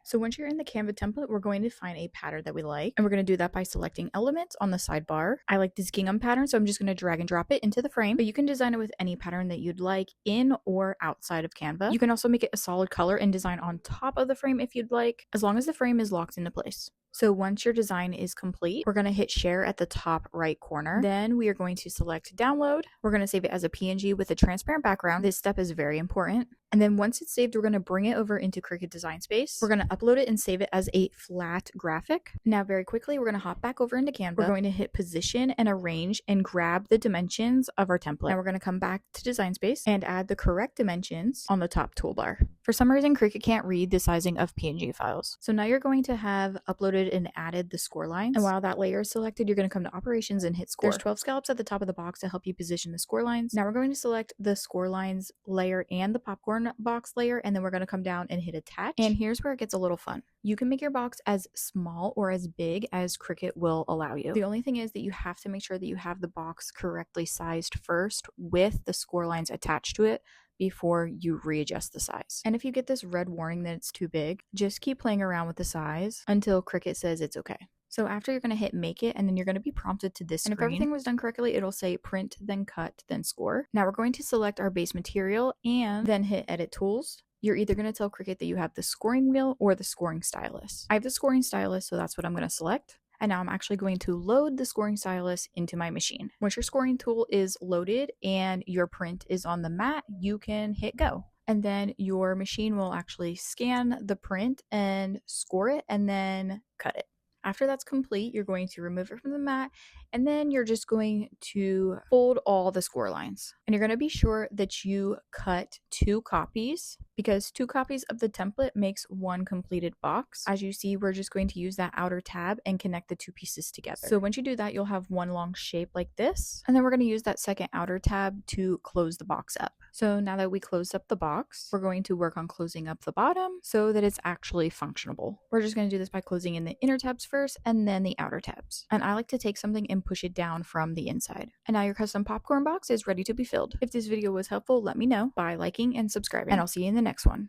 So once you're in the Canva template, we're going to find a pattern that we like, and we're going to do that by selecting elements on the sidebar. I like this gingham pattern, so I'm just going to drag and drop it into the frame, but you can design it with any pattern that you'd like in or outside of Canva. You can also make it a solid color and design on top of the frame if you'd like, as long as the frame is locked into place. So once your design is complete, we're going to hit share at the top right corner. Then we are going to select download. We're going to save it as a PNG with a transparent background. This step is very important. And then once it's saved, we're going to bring it over into Cricut Design Space. We're going to upload it and save it as a flat graphic. Now, very quickly, we're going to hop back over into Canva. We're going to hit position and arrange and grab the dimensions of our template. Now we're going to come back to Design Space and add the correct dimensions on the top toolbar. For some reason, Cricut can't read the sizing of PNG files. So now you're going to have uploaded and added the score lines. And while that layer is selected, you're going to come to operations and hit score. There's 12 scallops at the top of the box to help you position the score lines. Now we're going to select the score lines layer and the popcorn box layer, and then we're going to come down and hit attach. And here's where it gets a little fun. You can make your box as small or as big as Cricut will allow you. The only thing is that you have to make sure that you have the box correctly sized first with the score lines attached to it before you readjust the size. And if you get this red warning that it's too big, just keep playing around with the size until Cricut says it's okay. So after, you're going to hit make it, and then you're going to be prompted to this screen. And if everything was done correctly, it'll say print, then cut, then score. Now we're going to select our base material and then hit edit tools. You're either going to tell Cricut that you have the scoring wheel or the scoring stylus. I have the scoring stylus, so that's what I'm going to select. And now I'm actually going to load the scoring stylus into my machine. Once your scoring tool is loaded and your print is on the mat, you can hit go. And then your machine will actually scan the print and score it and then cut it. After that's complete, you're going to remove it from the mat, and then you're just going to fold all the score lines. And you're going to be sure that you cut 2 copies, because 2 copies of the template makes 1 completed box. As you see, we're just going to use that outer tab and connect the 2 pieces together. So once you do that, you'll have one long shape like this. And then we're going to use that second outer tab to close the box up. So now that we closed up the box, we're going to work on closing up the bottom so that it's actually functionable. We're just going to do this by closing in the inner tabs first and then the outer tabs. And I like to take something and push it down from the inside. And now your custom popcorn box is ready to be filled. If this video was helpful, let me know by liking and subscribing, and I'll see you in the next one.